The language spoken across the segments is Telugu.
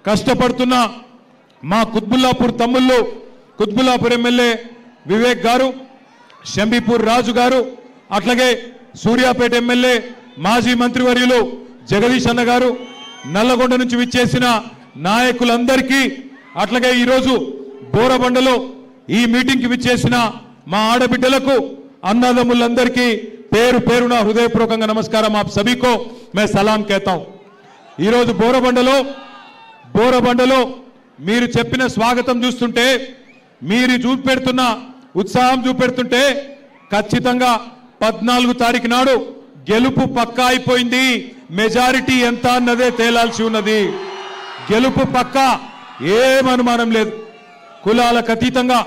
కష్టపడుతున్న మా కుత్బుల్లాపూర్ తమ్ముళ్ళు, కుత్బుల్లాపూర్ ఎమ్మెల్యే వివేక్ గారు, షంబీపూర్ రాజు గారు, అట్లాగే సూర్యాపేట ఎమ్మెల్యే మాజీ మంత్రివర్యులు జగదీష్ అన్న గారు, నల్లగొండ నుంచి విచ్చేసిన నాయకులందరికీ, అట్లాగే ఈరోజు బోరబండలో ఈ మీటింగ్కి విచ్చేసిన మా ఆడబిడ్డలకు, అన్నదమ్ములందరికీ పేరు పేరున హృదయపూర్వకంగా నమస్కారం. आप सभी को मैं सलाम कहता हूं. ఈరోజు బోరబండలో మీరు చెప్పిన స్వాగతం చూస్తుంటే, మీరు చూపెడుతున్న ఉత్సాహం చూపెడుతుంటే ఖచ్చితంగా 14 తారీఖు నాడు గెలుపు పక్కా అయిపోయింది. మెజారిటీ ఎంత అన్నదే తేలాల్సి ఉన్నది. గెలుపు పక్కా, ఏమనుమానం లేదు. కులాలకు అతీతంగా,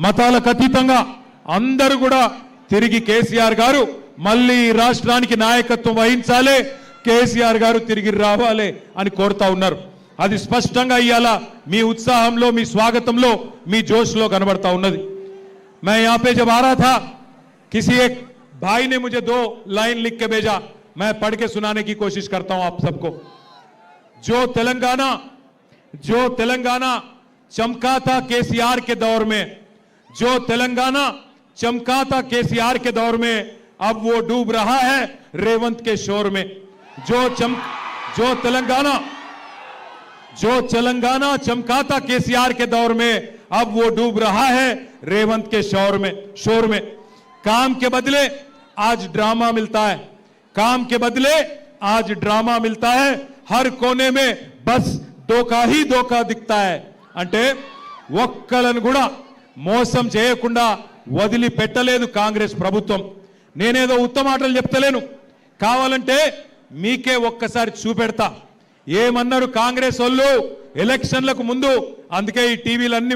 మతాలకు అతీతంగా అందరూ కూడా తిరిగి కేసీఆర్ గారు మళ్ళీ రాష్ట్రానికి నాయకత్వం వహించాలి, కేసీఆర్ గారు తిరిగి రావాలి అని కోరుతా ఉన్నారు. అది స్పష్టంగా ఇయాల మీ ఉత్సాహంలో, మీ స్వాగతంలో, మీ జోష్లో కనబడతా ఉన్నది. मैं यहाँ पे जब आ रहा था, किसी एक भाई ने मुझे 2 लाइन लिख के भेजा, मैं पढ़ के सुनाने की कोशिश करता हूं आप सबको. जो तेलंगाना चमका था केसीआर के दौर में, जो तेलंगाना चमका था केसीआर के दौर में, अब वो डूब रहा है रेवंत के शोर में. जो तेलंगाना चमका था केसीआर के दौर में, अब वो डूब रहा है रेवंत के शोर में. काम के बदले आज ड्रामा मिलता है, काम के बदले आज ड्रामा मिलता है. हर कोने में बस धोखा ही धोखा दिखता है. అంటే ఒక్కలను కూడా మోసం చేయకుండా వదిలిపెట్టలేదు కాంగ్రెస్ ప్రభుత్వం. నేనేదో ఉత్తమ మాటలు చెప్తలేను, కావాలంటే మీకే ఒక్కసారి చూపెడతా. ఏమన్నారు కాంగ్రెస్ వాళ్ళు ఎలక్షన్లకు ముందు? అందుకే ఈ టీవీలు అన్ని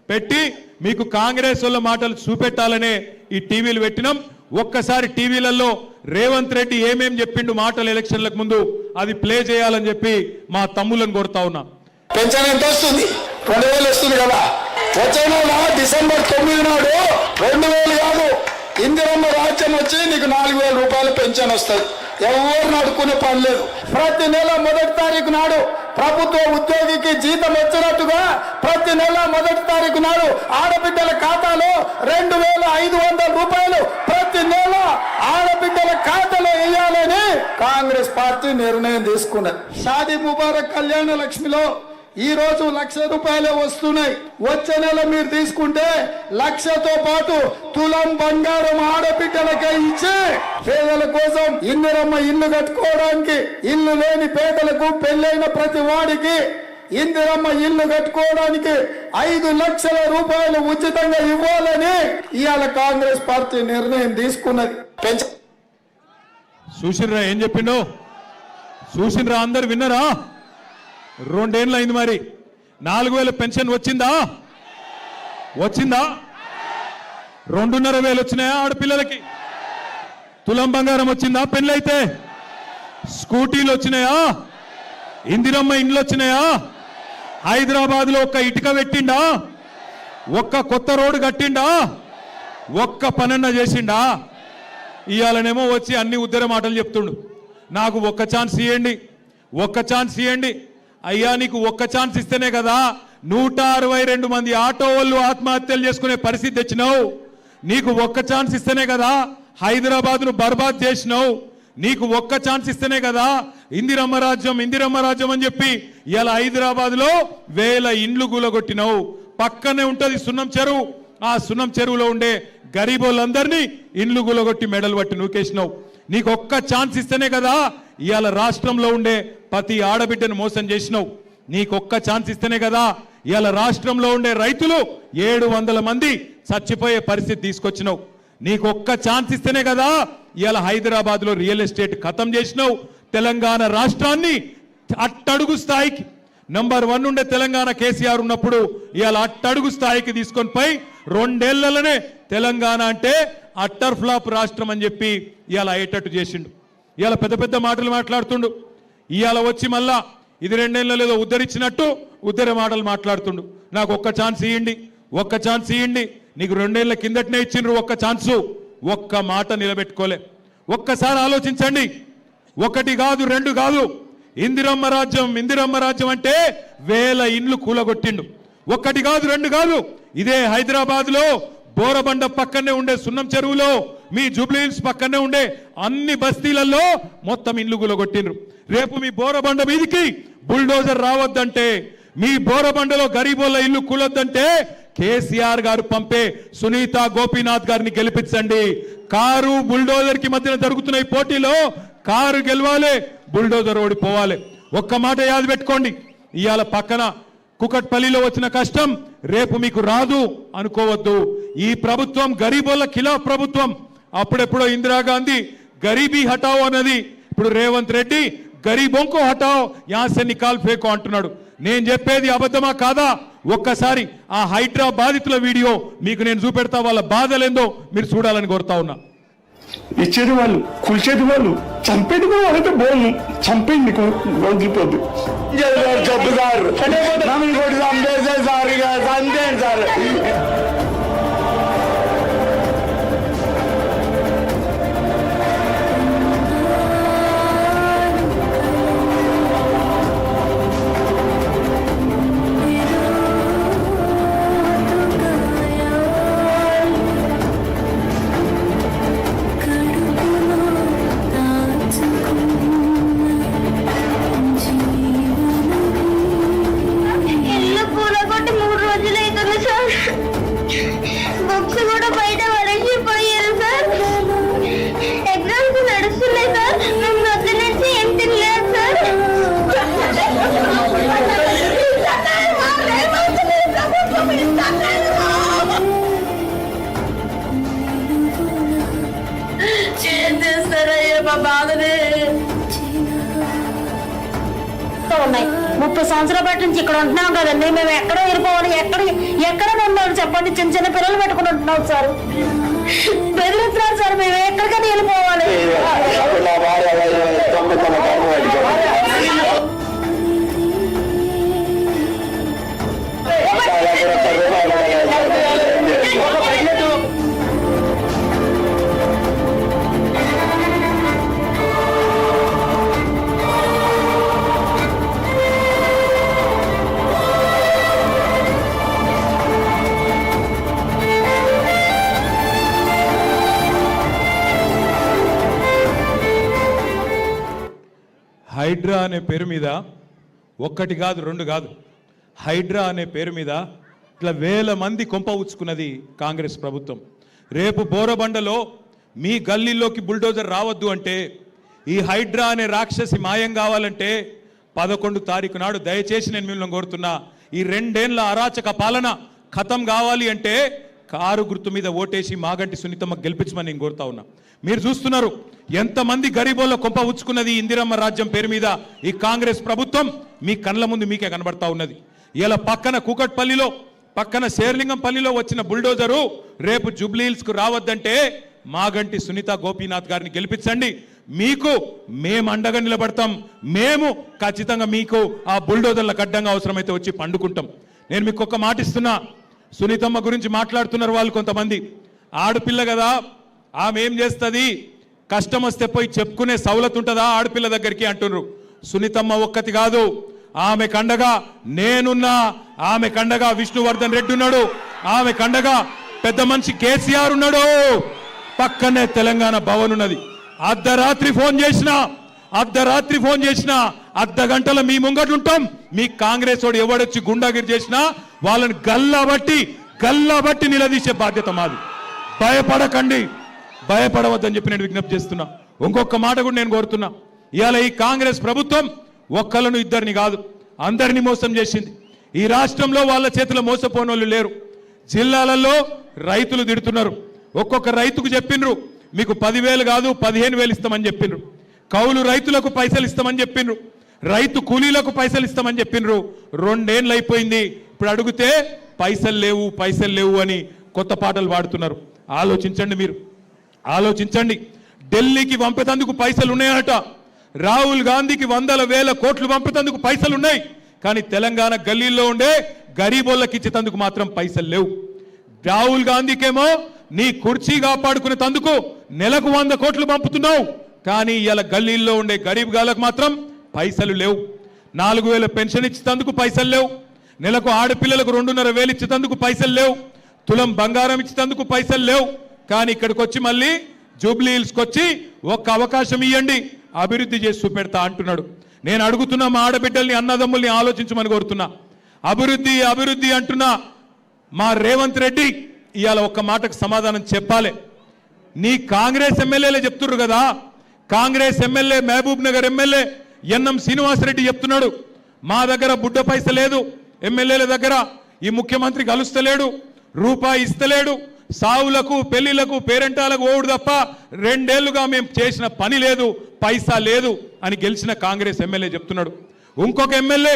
పెట్టి మీకు కాంగ్రెస్ వాళ్ళ మాటలు చూపెట్టాలనే ఈ టీవీలు పెట్టినాం. ఒక్కసారి టీవీలలో రేవంత్ రెడ్డి ఏమేం చెప్పిండు మాటలు ఎలక్షన్లకు ముందు, అది ప్లే చేయాలని చెప్పి మా తమ్ములను కోరుతా ఉన్నా. పెన్షన్ ఎంత వస్తుంది? 2000 వస్తుంది కదా. వచ్చే నెల డిసెంబర్ 9 నాడు 2000 కాదు, ఇందిరమ్మ రాజ్యం వచ్చి నీకు 4000 రూపాయలు పెన్షన్ వస్తుంది. ఎవరు అడుక్కునే పని లేదు. ప్రతి నెల 1వ తారీఖు నాడు ప్రభుత్వ ఉద్యోగికి జీతం వచ్చినట్టుగా ప్రతి నెల 1వ తారీఖు నాడు ఆడబిడ్డల ఖాతాలో 2500 రూపాయలు ప్రతి నెల ఆడబిడ్డల ఖాతాలో వేయాలని కాంగ్రెస్ పార్టీ నిర్ణయం తీసుకున్నది. షాదీ ముబారక్ కళ్యాణ లక్ష్మిలో ఈ రోజు 1,00,000 రూపాయలే వస్తున్నాయి. వచ్చే నెల మీరు తీసుకుంటే 1,00,000తో పాటు తులం బంగారం ఆడబిడ్డలకే ఇచ్చి పేదల కోసం ఇందిరమ్మ ఇల్లు కట్టుకోవడానికి, ఇల్లు లేని పేదలకు, పెళ్ళైన ప్రతి వాడికి ఇందిరమ్మ ఇల్లు కట్టుకోవడానికి 5 లక్షల రూపాయలు ఉచితంగా ఇవ్వాలని ఇవాళ కాంగ్రెస్ పార్టీ నిర్ణయం తీసుకున్నది. చూసినరా ఏం చెప్పిండో? చూసినరా? అందరు విన్నరా? 2 ఏళ్ళు అయింది. మరి 4000 పెన్షన్ వచ్చిందా? 2,500 వచ్చినాయా ఆడపిల్లలకి? తులం బంగారం వచ్చిందా పెళ్ళైతే? స్కూటీలు వచ్చినాయా? ఇందిరమ్మ ఇండ్లు వచ్చినాయా? హైదరాబాద్ లో ఒక్క ఇటుక పెట్టిండా? ఒక్క కొత్త రోడ్డు కట్టిండా? ఒక్క పనన్న చేసిండా? ఇవాళనేమో వచ్చి అన్ని ఉద్దర మాటలు చెప్తుండు. నాకు ఒక్క ఛాన్స్ ఇవ్వండి, ఒక్క ఛాన్స్ ఇవ్వండి. అయ్యా నీకు ఒక్క ఛాన్స్ ఇస్తేనే కదా 162 మంది ఆటో వాళ్ళు ఆత్మహత్యలు చేసుకునే పరిస్థితి తెచ్చినావు. నీకు ఒక్క ఛాన్స్ ఇస్తేనే కదా హైదరాబాద్ను బర్బాద్ చేసినావు. నీకు ఒక్క ఛాన్స్ ఇస్తేనే కదా ఇందిరమ్మ రాజ్యం అని చెప్పి ఇలా హైదరాబాద్లో 1000 ఇండ్లు కూలగొట్టినావు. పక్కనే ఉంటుంది సున్నం చెరువు. ఆ సున్నం చెరువులో ఉండే గరీబోళ్ళందరినీ ఇండ్లు కూలగొట్టి మెడలు పట్టి నూకేసినావు. నీకు ఒక్క ఛాన్స్ ఇస్తేనే కదా ఇవాళ రాష్ట్రంలో ఉండే ప్రతి ఆడబిడ్డను మోసం చేసినావు. నీకొక్క ఛాన్స్ ఇస్తేనే కదా ఇవాళ రాష్ట్రంలో ఉండే రైతులు 700 మంది చచ్చిపోయే పరిస్థితి తీసుకొచ్చినావు. నీకొక్క ఛాన్స్ ఇస్తేనే కదా ఇవాళ హైదరాబాద్లో రియల్ ఎస్టేట్ ఖతం చేసినావు. తెలంగాణ రాష్ట్రాన్ని అట్టడుగు స్థాయికి నంబర్ 1 ఉండే తెలంగాణ కేసీఆర్ ఉన్నప్పుడు ఇవాళ అట్టడుగు స్థాయికి తీసుకొని పోయి 2 ఏళ్లలోనే తెలంగాణ అంటే అట్టర్ ఫ్లాప్ రాష్ట్రం అని చెప్పి ఇవాళ అయ్యేటట్టు చేసిండు. ఇవాళ పెద్ద పెద్ద మాటలు మాట్లాడుతుండు. ఇవాళ వచ్చి మళ్ళా ఇది 2 ఏళ్ళలో ఏదో ఉద్ధరించినట్టు ఉద్ధర మాటలు మాట్లాడుతుండు. నాకు ఒక్క ఛాన్స్ ఇవ్వండి, ఒక్క ఛాన్స్ ఇవ్వండి. నీకు 2 ఏళ్ల కిందటనే ఇచ్చిండ్రు ఒక్క ఛాన్సు, ఒక్క మాట నిలబెట్టుకోలే. ఒక్కసారి ఆలోచించండి. 1 కాదు 2 కాదు, ఇందిరమ్మ రాజ్యం అంటే వేల ఇండ్లు కూలగొట్టిండు. ఒక్కటి కాదు, రెండు కాదు. ఇదే హైదరాబాద్ లో బోరబండ పక్కనే ఉండే సున్నం చెరువులో, మీ జూబ్లీ హిల్స్ పక్కనే ఉండే అన్ని బస్తీలలో మొత్తం ఇండ్లు కూలగొట్టిండ్రు. రేపు మీ బోరబండ మీదికి బుల్డోజర్ రావద్దంటే, మీ బోరబండలో గరీబోళ్ళ ఇల్లు కూలొద్దంటే కేసీఆర్ గారు పంపే సునీత గోపీనాథ్ గారిని గెలిపించండి. కారు బుల్డోజర్ కి మధ్యన జరుగుతున్న ఈ పోటీలో కారు గెలవాలి, బుల్డోజర్ ఓడిపోవాలి. ఒక్క మాట యాద పెట్టుకోండి. ఇవాళ పక్కన కుకట్పల్లిలో వచ్చిన కష్టం రేపు మీకు రాదు అనుకోవద్దు. ఈ ప్రభుత్వం గరీబోళ్ళ ఖిలాఫ్ ప్రభుత్వం. అప్పుడెప్పుడో ఇందిరాగాంధీ గరీబీ హటావో అన్నది, ఇప్పుడు రేవంత్ రెడ్డి గరీబోంకో హటావో యాసే నికాల్ ఫేకో అంటున్నాడు. నేను చెప్పేది అబద్ధమా కాదా? ఒక్కసారి ఆ హైడ్రా బాధితుల వీడియో మీకు నేను చూపెడతా, వాళ్ళ బాధలేందో మీరు చూడాలని కోరుతా ఉన్నా. ఇచ్చేది వాళ్ళు, కూల్చేది వాళ్ళు, చంపేది కూడా వాళ్ళైతే బోను చంపేది నీకు వదిలిపోద్దు. జబ్బు సార్ నన్ను కొట్టి చంపేసే సార్, ఇక చంపేయండి సార్. బుక్స్ కూడా బయట పడేసిపోయారు సార్. ఎగ్జామ్స్ నడుస్తున్నాయి సార్. మేము పొద్దు నుంచి ఏం తినలేదు సార్. ఏం చేస్తారయ్యా మా బాధనే. ఉన్నాయి 30 సంవత్సరాల పాటు నుంచి ఇక్కడ ఉంటున్నాం కదండి. మేము ఎక్కడ వెళ్ళిపోవాలి, ఎక్కడ ఉండాలి చెప్పండి. చిన్న చిన్న పిల్లలు పెట్టుకుని ఉంటున్నాం సార్. బెదిరిస్తున్నారు సార్. మేము ఎక్కడికైనా వెళ్ళిపోవాలి. హైడ్రా అనే పేరు మీద ఒక్కటి కాదు, రెండు కాదు, హైడ్రా అనే పేరు మీద ఇట్లా వేల మంది కొంప ఉచ్చుకున్నది కాంగ్రెస్ ప్రభుత్వం. రేపు బోరబండలో మీ గల్లీలోకి బుల్డోజర్ రావద్దు అంటే, ఈ హైడ్రా అనే రాక్షసి మాయం కావాలంటే 11 తారీఖు నాడు దయచేసి నేను మిమ్మల్ని కోరుతున్నా, ఈ 2 ఏళ్ల అరాచక పాలన ఖతం కావాలి అంటే కారు గుర్తు మీద ఓటేసి మాగంటి సునీతమ్మ గెలిపించమని నేను కోరుతా ఉన్నా. మీరు చూస్తున్నారు ఎంతమంది గరీబోళ్ళ కొంప ఉచ్చుకున్నది ఇందిరమ్మ రాజ్యం పేరు మీద ఈ కాంగ్రెస్ ప్రభుత్వం. మీ కళ్ళ ముందు మీకే కనబడతా ఉన్నది. ఇలా పక్కన కూకట్పల్లిలో, పక్కన శేర్లింగంపల్లిలో వచ్చిన బుల్డోజరు రేపు జూబ్లీ హిల్స్ కు రావద్దంటే మాగంటి సునీత గోపీనాథ్ గారిని గెలిపించండి. మీకు మేము అండగా నిలబడతాం. మేము ఖచ్చితంగా మీకు ఆ బుల్డోజర్ల గడ్డంగా అవసరమైతే వచ్చి పండుకుంటాం. నేను మీకు ఒక మాట ఇస్తున్నా. సునీతమ్మ గురించి మాట్లాడుతున్నారు వాళ్ళు కొంతమంది. ఆడపిల్ల కదా, ఆమె ఏం చేస్తుంది, కష్టం వస్తే పోయి చెప్పుకునే సౌలత్ ఉంటుందా ఆడపిల్ల దగ్గరికి అంటున్నారు. సునీతమ్మ ఒక్కటి కాదు, ఆమె కండగా నేనున్నా, ఆమె కండగా విష్ణువర్ధన్ రెడ్డి ఉన్నాడు, ఆమె కండగా పెద్ద మనిషి కేసీఆర్ ఉన్నాడు, పక్కనే తెలంగాణ భవన్ ఉన్నది. అర్ధరాత్రి ఫోన్ చేసినా అర్ధ గంటల మీ ముంగట్లుంటాం. మీ కాంగ్రెస్ వాడు ఎవడొచ్చి గుండాగిరి చేసినా వాళ్ళని గల్లాబట్టి నిలదీసే బాధ్యత మాది. భయపడకండి, భయపడవద్దని చెప్పి నేను విజ్ఞప్తి చేస్తున్నా. ఇంకొక మాట కూడా నేను కోరుతున్నా. ఇవాళ ఈ కాంగ్రెస్ ప్రభుత్వం ఒక్కలను ఇద్దరిని కాదు, అందరినీ మోసం చేసింది. ఈ రాష్ట్రంలో వాళ్ళ చేతిలో మోసపోనోళ్ళు లేరు. జిల్లాలలో రైతులు తిడుతున్నారు. ఒక్కొక్క రైతుకు చెప్పిండ్రు మీకు 10,000 కాదు 15,000 ఇస్తామని చెప్పిండ్రు. కౌలు రైతులకు పైసలు ఇస్తామని చెప్పిండ్రు. రైతు కూలీలకు పైసలు ఇస్తామని చెప్పిండ్రు. 2 ఏళ్ళు అయిపోయింది. ఇప్పుడు అడిగితే పైసలు లేవు అని కొత్త పాటలు పాడుతున్నారు. ఆలోచించండి, మీరు ఆలోచించండి. ఢిల్లీకి పంపేందుకు పైసలు ఉన్నాయట. రాహుల్ గాంధీకి 100,000 కోట్లు పంపేందుకు పైసలు ఉన్నాయి. కానీ తెలంగాణ గల్లీల్లో ఉండే గరీబోళ్ళకి ఇచ్చేందుకు మాత్రం పైసలు లేవు. రాహుల్ గాంధీకేమో నీ కుర్చీ కాపాడుకునే తందుకు నెలకు 100 కోట్లు పంపుతున్నావు. కానీ ఇలా గల్లీల్లో ఉండే గరీబ్ గాలకు మాత్రం పైసలు లేవు. 4000 పెన్షన్ ఇచ్చేందుకు పైసలు లేవు. నెలకు ఆడపిల్లలకు 2,500 ఇచ్చేందుకు పైసలు లేవు. తులం బంగారం ఇచ్చేందుకు పైసలు లేవు. కానీ ఇక్కడికి వచ్చి మళ్ళీ జూబ్లీ హిల్స్కి వచ్చి ఒక్క అవకాశం ఇవ్వండి, అభివృద్ధి చేసి చూపెడతా అంటున్నాడు. నేను అడుగుతున్నా, మా ఆడబిడ్డల్ని అన్నదమ్ముల్ని ఆలోచించమని కోరుతున్నా. అభివృద్ధి అభివృద్ధి అంటున్నా మా రేవంత్ రెడ్డి ఇవాళ ఒక్క మాటకు సమాధానం చెప్పాలి. నీ కాంగ్రెస్ ఎమ్మెల్యేలే చెప్తున్నారు కదా, కాంగ్రెస్ ఎమ్మెల్యే మహబూబ్ నగర్ ఎమ్మెల్యే ఎన్ఎం శ్రీనివాసరెడ్డి చెప్తున్నాడు, మా దగ్గర బుడ్డ పైస లేదు, ఎమ్మెల్యేల దగ్గర ఈ ముఖ్యమంత్రి కలుస్తలేడు, రూపాయి ఇస్తలేడు, సావులకు పెళ్లిలకు పేరెంటాలకు ఓడు తప్ప 2 ఏళ్లుగా మేము చేసిన పని లేదు, పైసా లేదు అని గెలిచిన కాంగ్రెస్ ఎమ్మెల్యే చెప్తున్నాడు. ఇంకొక ఎమ్మెల్యే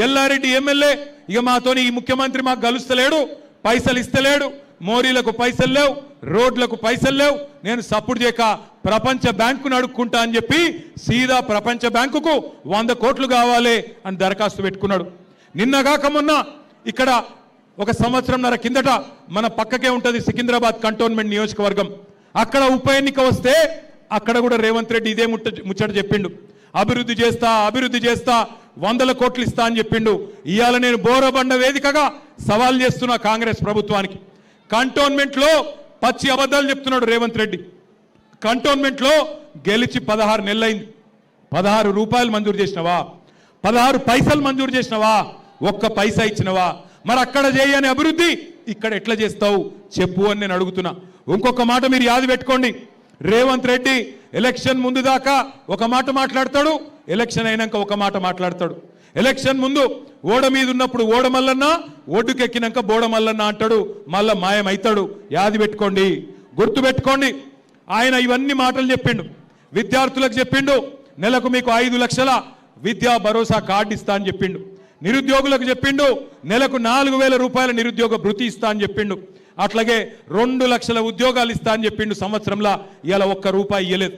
ఎల్లారెడ్డి ఎమ్మెల్యే ఇక మాతోని ఈ ముఖ్యమంత్రి మాకు కలుస్తలేడు, పైసలు ఇస్తలేడు, మోరీలకు పైసలు లేవు, రోడ్లకు పైసలు లేవు, నేను సపోర్ట్ చేయక ప్రపంచ బ్యాంకును అడుక్కుంటా అని చెప్పి సీదా ప్రపంచ బ్యాంకుకు 100 కోట్లు కావాలి అని దరఖాస్తు పెట్టుకున్నాడు. నిన్నగాక మొన్న ఇక్కడ 1 సంవత్సరంన్నర కిందట మన పక్కకే ఉంటుంది సికింద్రాబాద్ కంటోన్మెంట్ నియోజకవర్గం, అక్కడ ఉప ఎన్నిక వస్తే అక్కడ కూడా రేవంత్ రెడ్డి ఇదే ముచ్చట చెప్పిండు, అభివృద్ధి చేస్తా అభివృద్ధి చేస్తా 100 కోట్లు ఇస్తా అని చెప్పిండు. ఇవాళ నేను బోరబండ వేదికగా సవాల్ చేస్తున్నా కాంగ్రెస్ ప్రభుత్వానికి. కంటోన్మెంట్ లో పచ్చి అబద్ధాలు చెప్తున్నాడు రేవంత్ రెడ్డి. కంటోన్మెంట్ లో గెలిచి 16 నెలలైంది, 16 రూపాయలు మంజూరు చేసినవా, 16 పైసలు మంజూరు చేసినవా, 1 పైసా ఇచ్చినవా? మరి అక్కడ చేయని అభివృద్ధి ఇక్కడ ఎట్లా చేస్తావు చెప్పు అని నేను అడుగుతున్నా. ఇంకొక మాట మీరు యాది పెట్టుకోండి, రేవంత్ రెడ్డి ఎలక్షన్ ముందు దాకా ఒక మాట మాట్లాడతాడు, ఎలక్షన్ అయినాక ఒక మాట మాట్లాడతాడు. ఎలక్షన్ ముందు ఓడ మీద ఉన్నప్పుడు ఓడమల్లన్న, ఒడ్డుకెక్కినాక బోడమల్లన్న అంటాడు, మళ్ళా మాయమవుతాడు. యాది పెట్టుకోండి, గుర్తు పెట్టుకోండి. ఆయన ఇవన్నీ మాటలు చెప్పిండు, విద్యార్థులకు చెప్పిండు నెలకు మీకు 5 లక్షల విద్యా భరోసా కార్డు ఇస్తా అని చెప్పిండు, నిరుద్యోగులకు చెప్పిండు నెలకు 4,000 రూపాయల నిరుద్యోగ భృతి ఇస్తా అని చెప్పిండు, అట్లాగే 2 లక్షల ఉద్యోగాలు ఇస్తా అని చెప్పిండు. సంవత్సరంలో ఇవాళ 1 రూపాయి ఇవ్వలేదు.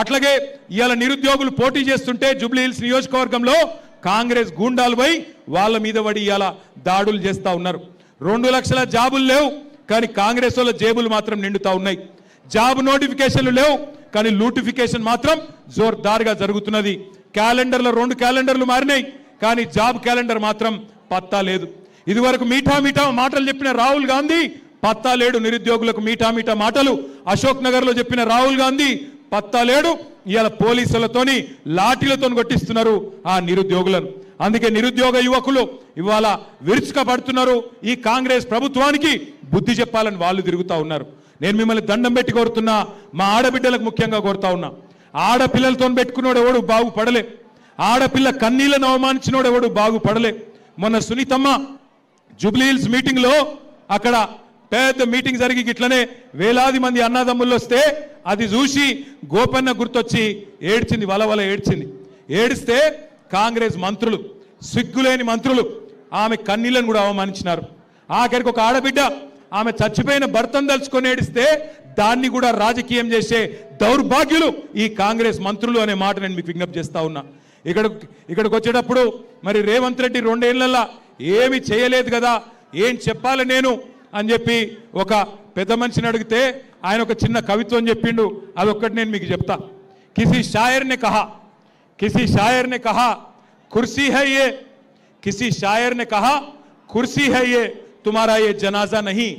అట్లాగే ఇవాళ నిరుద్యోగులు పోటీ చేస్తుంటే జూబ్లీ హిల్స్ నియోజకవర్గంలో కాంగ్రెస్ గూండాలు పోయి వాళ్ళ మీద పడి ఇవాళ దాడులు చేస్తా ఉన్నారు. 2 లక్షల జాబులు లేవు కానీ కాంగ్రెస్ వాళ్ళ జేబులు మాత్రం నిండుతా ఉన్నాయి. జాబ్ నోటిఫికేషన్లు లేవు కానీ లూటిఫికేషన్ మాత్రం జోర్దార్గా జరుగుతున్నది. క్యాలెండర్లో 2 క్యాలెండర్లు మారినాయి కానీ జాబ్ క్యాలెండర్ మాత్రం పత్తా లేదు. ఇదివరకు మీఠా మీఠా మాటలు చెప్పిన రాహుల్ గాంధీ పత్తా లేడు. నిరుద్యోగులకు మీఠా మీఠా మాటలు అశోక్ నగర్ లో చెప్పిన రాహుల్ గాంధీ పత్తా లేడు. ఇవాళ పోలీసులతోని లాఠీలతో కొట్టిస్తున్నారు ఆ నిరుద్యోగులను. అందుకే నిరుద్యోగ యువకులు ఇవాళ విరుచుకపడుతున్నారు. ఈ కాంగ్రెస్ ప్రభుత్వానికి బుద్ధి చెప్పాలని వాళ్ళు తిరుగుతా ఉన్నారు. నేను మిమ్మల్ని దండం పెట్టి కోరుతున్నా, మా ఆడబిడ్డలకు ముఖ్యంగా కోరుతా ఉన్నా, ఆడపిల్లలతో పెట్టుకున్నాడు ఎవడు బాగుపడలే, ఆడపిల్ల కన్నీళ్లను అవమానించినోడు ఎవడు బాగుపడలే. మొన్న సునీతమ్మ జూబ్లీ హిల్స్ మీటింగ్ లో అక్కడ పెద్ద మీటింగ్ జరిగి ఇట్లనే వేలాది మంది అన్నదమ్ముళ్ళు వస్తే అది చూసి గోపన్న గుర్తొచ్చి ఏడ్చింది, వలవల ఏడ్చింది. ఏడిస్తే కాంగ్రెస్ మంత్రులు, సిగ్గులేని మంత్రులు ఆమె కన్నీళ్లను కూడా అవమానించినారు. ఆఖరికి ఒక ఆడబిడ్డ ఆమె చచ్చిపోయిన భర్తను తలుచుకొని ఏడిస్తే దాన్ని కూడా రాజకీయం చేసే దౌర్భాగ్యులు ఈ కాంగ్రెస్ మంత్రులు అనే మాట నేను మీకు విజ్ఞప్తి చేస్తా ఉన్నా. ఇక్కడికి వచ్చేటప్పుడు మరి రేవంత్ రెడ్డి 2 ఏళ్లలో ఏమి చేయలేదు కదా, ఏం చెప్పాలి నేను అని చెప్పి ఒక పెద్ద మనిషిని అడిగితే ఆయన ఒక చిన్న కవిత్వం చెప్పిండు. అదొక్కటి నేను మీకు చెప్తా. కిసి షాయర్ నే కహా కుర్సీ హై యే, కిసి షాయర్ నే కహా కుర్సీ హై యే तुम्हारा ये जनाजा नहीं,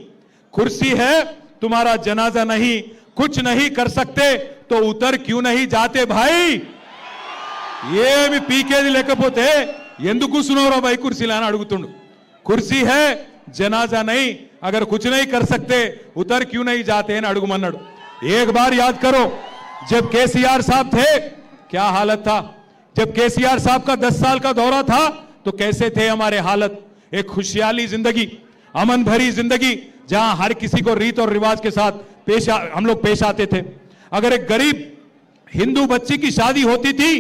कुर्सी है तुम्हारा जनाजा नहीं, कुछ नहीं कर सकते तो उतर क्यों नहीं जाते भाई. ఏమి పీకేది లేకపోతే ఎందుకు కూర్చున్నావురా भाई కుర్సీలా అని అడుగుతుండు. కుర్సీ है जनाजा नहीं, अगर कुछ नहीं कर सकते उतर क्यों नहीं जाते అని అడుగుమన్నాడు. एक बार याद करो जब केसीआर साहब थे क्या हालत था, जब केसीआर साहब का 10 साल का दौरा था तो कैसे थे हमारे हालत. एक खुशहाली जिंदगी, अमन भरी जिंदगी जहां हर किसी को रीत और रिवाज के साथ हम लोग पेश आते थे. अगर एक गरीब हिंदू बच्ची की शादी होती थी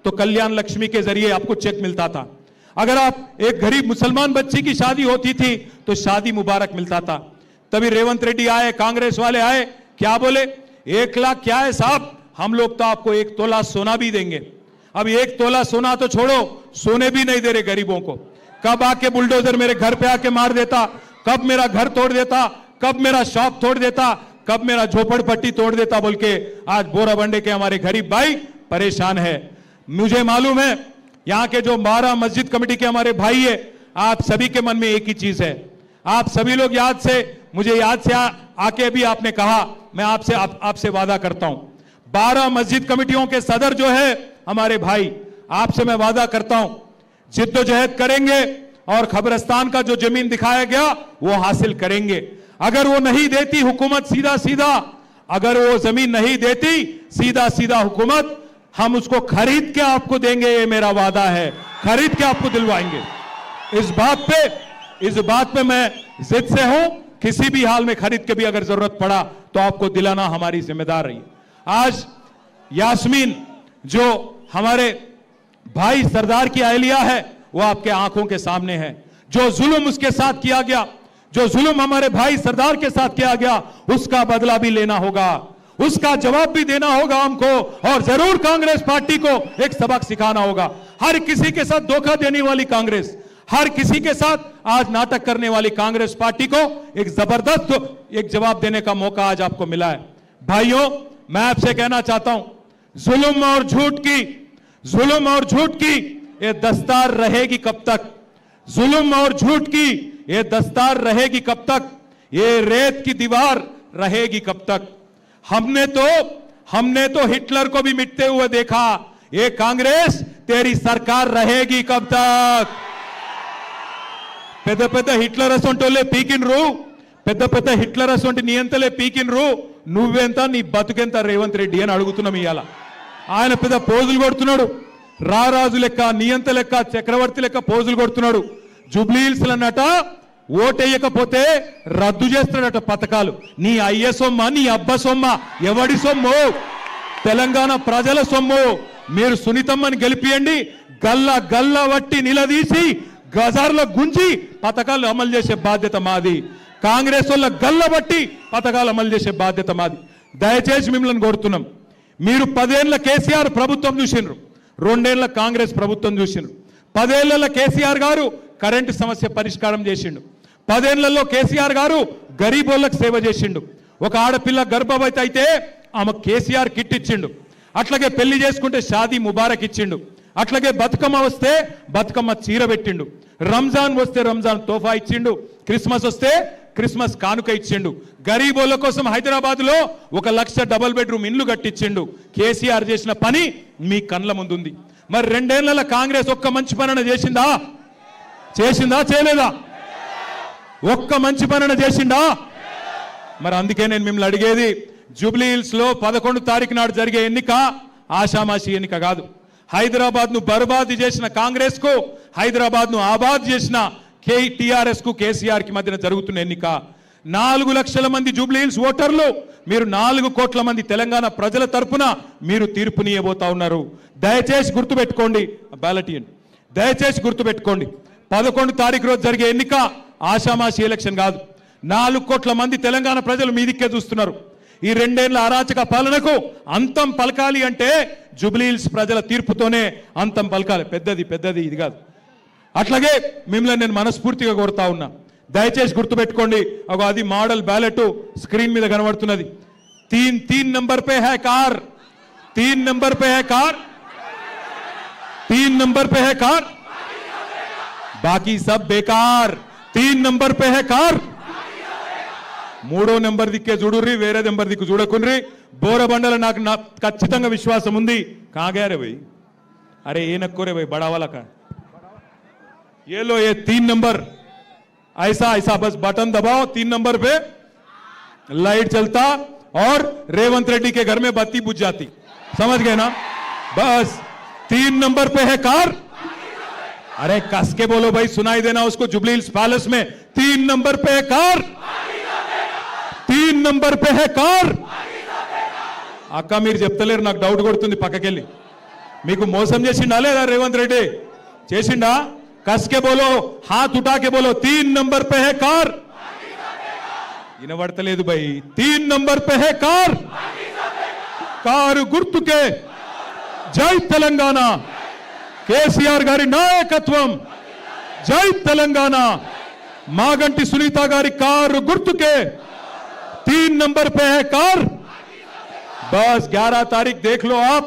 तो कल्याण लक्ष्मी के जरिए आपको चेक मिलता था. अगर आप एक गरीब मुसलमान बच्ची की शादी होती थी तो शादी मुबारक मिलता था. तभी रेवंत रेड्डी आए, कांग्रेस वाले आए, क्या बोले 1 लाख क्या है साहब, हम लोग तो आपको 1 तोला सोना भी देंगे. अब 1 तोला सोना तो छोड़ो, सोने भी नहीं दे रहे गरीबों को. कब आके बुलडोजर मेरे घर पे आके मार देता, कब मेरा घर तोड़ देता, कब मेरा शॉप तोड़ देता, कब मेरा झोपड़पट्टी तोड़ देता बोल के आज बोराबंडे के हमारे गरीब भाई परेशान है. मुझे मालूम है यहां के जो 12 मस्जिद कमेटी के हमारे भाई है, आप सभी के मन में एक ही चीज है। आप सभी लोग मुझे याद से आके भी आपने कहा, मैं आपसे वादा करता हूं, 12 मस्जिद कमेटियों के सदर जो है हमारे भाई, आपसे मैं वादा करता हूं जिद्दोजहद करेंगे और खबरस्तान का जो जमीन दिखाया गया वो हासिल करेंगे। अगर वो नहीं देती हुकूमत अगर वो जमीन नहीं देती सीधा सीधा हुकूमत, हम उसको खरीद के आपको देंगे, ये मेरा वादा है, खरीद के आपको दिलवाएंगे। इस बात पे मैं जिद से हूं, किसी भी हाल में खरीद के भी अगर जरूरत पड़ा तो आपको दिलाना हमारी जिम्मेदार रही। आज यास्मीन जो हमारे भाई सरदार की अहलिया है वो आपके आंखों के सामने है। जो जुल्म उसके साथ किया गया, जो जुल्म हमारे भाई सरदार के साथ किया गया, उसका बदला भी लेना होगा, उसका जवाब भी देना होगा हमको, और जरूर कांग्रेस पार्टी को एक सबक सिखाना होगा। हर किसी के साथ धोखा देने वाली कांग्रेस, हर किसी के साथ आज नाटक करने वाली कांग्रेस पार्टी को एक जबरदस्त एक जवाब देने का मौका आज आपको मिला है। भाइयों, मैं आपसे कहना चाहता हूं, जुल्म और झूठ की ये दस्तार रहेगी कब तक? जुल्म और झूठ की ये दस्तार रहेगी कब तक? ये रेत की दीवार रहेगी कब तक? हमने तो हिटलर को भी मिटते हुए देखा, ये कांग्रेस तेरी सरकार रहेगी कब तक? పెద్ద హిట్లర్ అసొంటోలే పీకిన్రు, పెద్ద హిట్లర్ అసొంటి నియంతలే పీకిన్రు, నువ్వెంత నీ బతుకెంత రేవంత్ రెడ్డి అని అడుగుతున్నాం ఇవాళ. ఆయన పెద్ద పోజులు కొడుతున్నాడు, రారాజు లెక్క, నియంత లెక్క, చక్రవర్తి లెక్క పోజులు కొడుతున్నాడు. జూబ్లీహిల్స్ అన్నట ఓటేయకపోతే రద్దు చేస్తాడట పథకాలు. నీ అయ్య సొమ్మ, నీ అబ్బ సొమ్మ, ఎవడి సొమ్ము? తెలంగాణ ప్రజల సొమ్ము. మీరు సునీతమ్మని గెలిపియండి, గల్లా వట్టి నిలదీసి గజార్లో గుంజి పథకాలు అమలు చేసే బాధ్యత మాది. కాంగ్రెస్ వాళ్ళ గల్లబట్టి పథకాలు అమలు చేసే బాధ్యత మాది. దయచేసి మిమ్మల్ని కోరుతున్నాం, మీరు 10 ఏళ్ల కేసీఆర్ ప్రభుత్వం చూసిండ్రు, 2 ఏళ్ల కాంగ్రెస్ ప్రభుత్వం చూసిండ్రు. 10 ఏళ్లలో కేసీఆర్ గారు కరెంటు సమస్య పరిష్కారం చేసిండు. 10 ఏళ్లలో కేసీఆర్ గారు గరీబోళ్ళకు సేవ చేసిండు. ఒక ఆడపిల్ల గర్భవతి అయితే ఆమె కేసీఆర్ కిట్ ఇచ్చిండు. అట్లాగే పెళ్లి చేసుకుంటే షాదీ ముబారక్ ఇచ్చిండు. అట్లాగే బతుకమ్మ వస్తే బతుకమ్మ చీర పెట్టిండు. రంజాన్ వస్తే రంజాన్ తోఫా ఇచ్చిండు. క్రిస్మస్ వస్తే క్రిస్మస్ కానుక ఇచ్చిండు. గరీబోళ్ళ కోసం హైదరాబాద్ లో 1 లక్ష డబుల్ బెడ్రూమ్ ఇండ్లు కట్టించిండు. కేసీఆర్ చేసిన పని మీ కళ్ళ ముందుంది. మరి 2 ఏళ్ల కాంగ్రెస్ ఒక్క మంచి పనన చేసిందా? చేయలేదా? ఒక్క మంచి పనన చేసిందా? మరి అందుకే నేను మిమ్మల్ని అడిగేది, జూబ్లీహిల్స్ లో 11 తారీఖు నాడు జరిగే ఎన్నిక ఆషామాషి ఎన్నిక కాదు. హైదరాబాద్ ను బర్బాద్ చేసిన కాంగ్రెస్ కు, హైదరాబాద్ ను ఆబాద్ చేసిన టీఆర్ఎస్ కు, కేసీఆర్ కి మధ్యన జరుగుతున్న ఎన్నిక. 4 లక్షల మంది జూబ్లీహిల్స్ ఓటర్లు, మీరు 4 కోట్ల మంది తెలంగాణ ప్రజల తరపున మీరు తీర్పునియబోతా ఉన్నారు. దయచేసి గుర్తుపెట్టుకోండి, బ్యాలెట్ ఇవ్వండి. దయచేసి గుర్తుపెట్టుకోండి, 11 తారీఖు రోజు జరిగే ఎన్నిక ఆషామాషి ఎలక్షన్ కాదు. 4 కోట్ల మంది తెలంగాణ ప్రజలు మీ దిక్కే చూస్తున్నారు. ఈ 2 ఏళ్ల అరాచక పాలనకు అంతం పలకాలి అంటే జూబ్లీహిల్స్ ప్రజల తీర్పుతోనే అంతం పలకాలి. పెద్దది ఇది కాదు. అట్లాగే మిమ్మల్ని నేను మనస్ఫూర్తిగా కోరుతా ఉన్నా, దయచేసి గుర్తుపెట్టుకోండి. అది మోడల్ బ్యాలెట్ స్క్రీన్ మీద కనబడుతున్నది. 3 नंबर पे है कार, 3 नंबर पे है कार, 3 नंबर पे है कार, बाकी सब बेकार. 3 नंबर पे है कार. 3వ నెంబర్ దిక్కే చూడుర్రి, వేరే నెంబర్ దిక్కు చూడకుండ్రి. బోరబండల నాకు ఖచ్చితంగా విశ్వాసం ఉంది. కాగారే భయ్, అరే ఏ నక్కోరే భయ్, బడావాలా కా ये लो, ये 3 नंबर ऐसा बस बटन दबाओ, 3 नंबर पे लाइट चलता और रेवंत रेड्डी के घर में बत्ती बुझ जाती. समझ गए ना? बस 3 नंबर पे है कार. अरे कस के बोलो भाई, सुनाई देना उसको. जुबलीहिल्स पैलेस में 3 नंबर पे है कार, 3 नंबर पे है कार. అక్క మీరు చెప్తలేరు, నాకు డౌట్ కొడుతుంది. పక్కకెళ్ళి మీకు మోసం చేసిండా లేదా రేవంత్ రెడ్డి? చేసిండా? కస్కే బోలో, హాత్ ఉఠాకే బోలో, 3 नंबर पे है कार. వినబడతలేదు భయ్. 3 नंबर पे है कार. కారు గుర్తుకే జై తెలంగాణ, కేసీఆర్ గారి నాయకత్వం. జై తెలంగాణ. మాగంటి సునీత గారి కారు గుర్తుకే 3 नंबर पे है कार. बस 11 तारीख देख लो आप,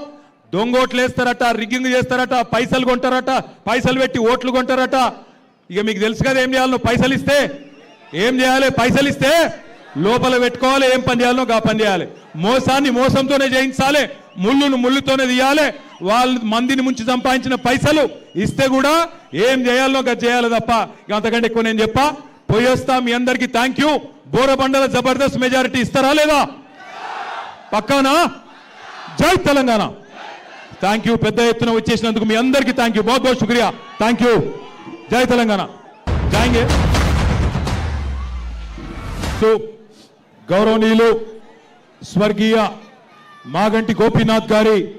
దొంగోట్లు వేస్తారట, రిగ్గింగ్ చేస్తారట, పైసలు కొంటారట, పైసలు పెట్టి ఓట్లు కొంటారట. ఇక మీకు తెలుసు కదా ఏం చేయాలో. పైసలు ఇస్తే ఏం చేయాలి? పైసలు ఇస్తే లోపల పెట్టుకోవాలి, ఏం పని చేయాలో గా పని చేయాలి. మోసాన్ని మోసంతోనే చేయించాలి, ముళ్ళును ముళ్ళుతోనే తీయాలి. వాళ్ళు మందిని ముంచి సంపాదించిన పైసలు ఇస్తే కూడా ఏం చేయాలో గా చేయాలి తప్ప ఇక అంతకంటే ఎక్కువ నేను చెప్పా. పోయేస్తా. మీ అందరికీ థ్యాంక్ యూ. బోరబండల జబర్దస్త్ మెజారిటీ ఇస్తారా లేదా? పక్కానా? జై తెలంగాణ. Thank you. పెద్ద ఎత్తున వచ్చేసినందుకు మీ అందరికీ థ్యాంక్ యూ. बहुत बहुत शुक्रिया. Thank you. జై తెలంగాణ. జాయింగే. సో గౌరవనీయులు స్వర్గీయ మాగంటి గోపీనాథ్ గారి